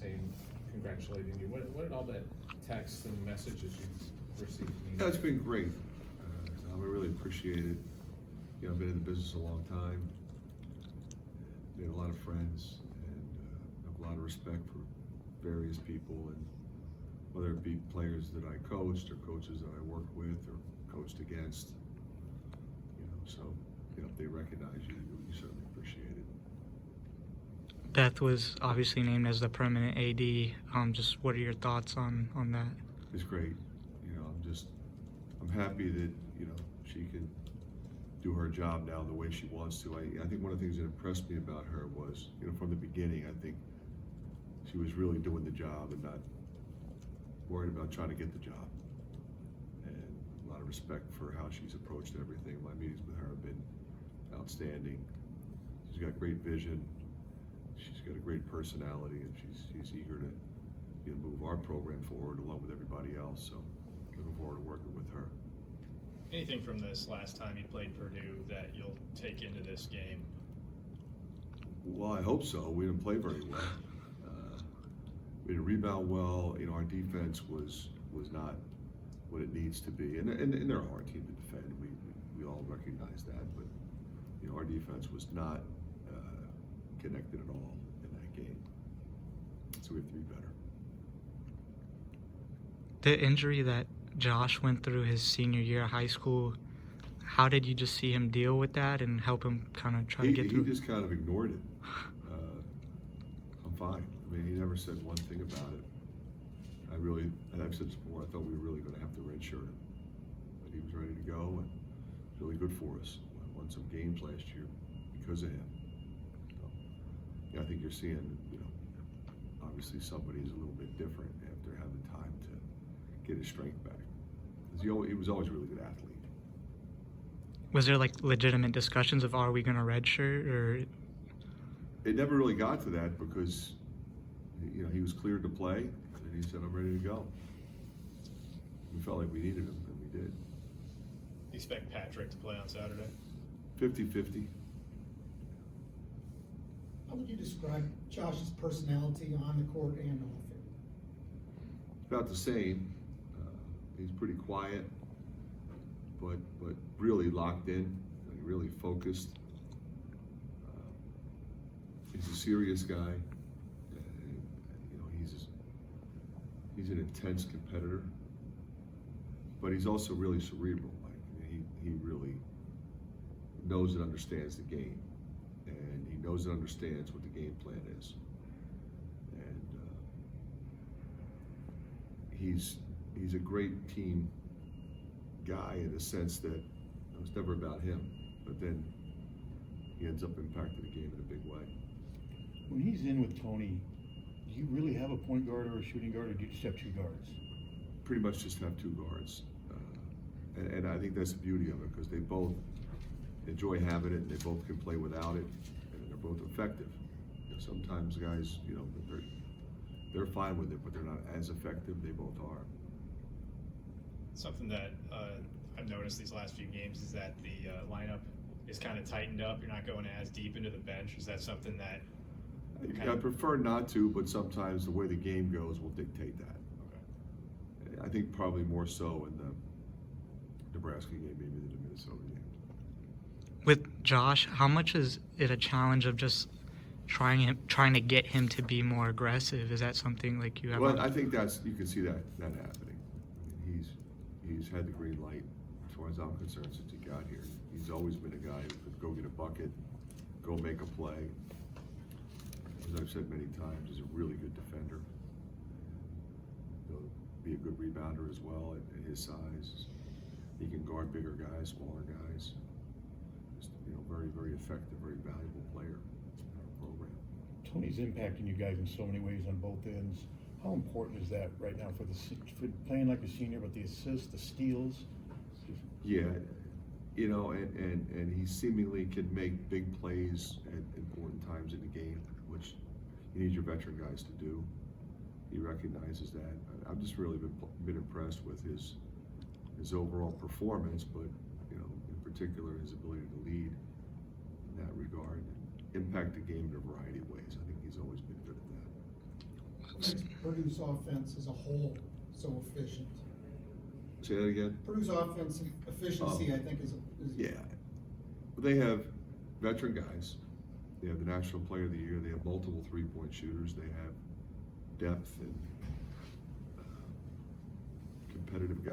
team congratulating you. What did all that text and messages you received mean? Yeah, it's been great. I really appreciate it. You know, I've been in the business a long time, made a lot of friends, and have a lot of respect for various people, and whether it be players that I coached or coaches that I worked with or coached against. You know, so if they recognize you, you certainly appreciate it. Beth was obviously named as the permanent AD. Just what are your thoughts on that? It's great. You know, I'm happy that, she can do her job now the way she wants to. I think one of the things that impressed me about her was, from the beginning, I think she was really doing the job and not worried about trying to get the job. And a lot of respect for how she's approached everything. My meetings with her have been outstanding. She's got great vision. She's got a great personality, and she's eager to move our program forward along with everybody else. So looking forward to working with her. Anything from this last time you played Purdue that you'll take into this game? Well, I hope so. We didn't play very well. We didn't rebound well. Our defense was not what it needs to be, and they're a hard team to defend. We all recognize that, but our defense was not connected at all in that game. So we have to be better. The injury that Josh went through his senior year of high school, how did you just see him deal with that and help him kind of try to get through? He just kind of ignored it. I'm fine. I mean, he never said one thing about it. And I've said this before, I thought we were really going to have to redshirt him. But he was ready to go, and really good for us. We won some games last year because of him. So, I think you're seeing, obviously somebody's a little bit different after having time to get his strength back. He was always a really good athlete. Was there legitimate discussions of are we going to redshirt, or? It never really got to that because he was cleared to play, and he said, I'm ready to go. We felt like we needed him, and we did. Expect Patrick to play on Saturday? 50-50. How would you describe Josh's personality on the court and off it? About the same. He's pretty quiet, but really locked in, really focused. He's a serious guy. He's an intense competitor, but he's also really cerebral. He really knows and understands the game, and he knows and understands what the game plan is. And he's a great team guy in the sense that it was never about him, but then he ends up impacting the game in a big way. When he's in with Tony, do you really have a point guard or a shooting guard, or do you just have two guards? Pretty much just have two guards. And I think that's the beauty of it, because they both enjoy having it, and they both can play without it, and they're both effective. Sometimes guys, they're fine with it, but they're not as effective. They both are. Something that I've noticed these last few games is that the lineup is kind of tightened up. You're not going as deep into the bench. Is that something that I prefer not to, but sometimes the way the game goes will dictate that. Okay. I think probably more so in the Nebraska game maybe than the Minnesota game. With Josh, how much is it a challenge of just trying to get him to be more aggressive? Is that something you have? Well, I think you can see that happening. I mean, he's had the green light as far as I'm concerned since he got here. He's always been a guy who could go get a bucket, go make a play. As I've said many times, he's a really good defender. He'll be a good rebounder as well at his size. He can guard bigger guys, smaller guys. Just, very, very effective, very valuable player in our program. Tony's impacting you guys in so many ways on both ends. How important is that right now for playing like a senior, but the assists, the steals? Yeah, and he seemingly can make big plays at important times in the game, which you need your veteran guys to do. He recognizes that. I've just really been impressed with his overall performance, but in particular his ability to lead in that regard and impact the game in a variety of ways. I think he's always been good at that. What makes Purdue's offense as a whole so efficient? Say that again? Purdue's offensive efficiency, I think, is. Yeah. They have veteran guys. They have the National Player of the Year. They have multiple three-point shooters. They have depth and competitive guys.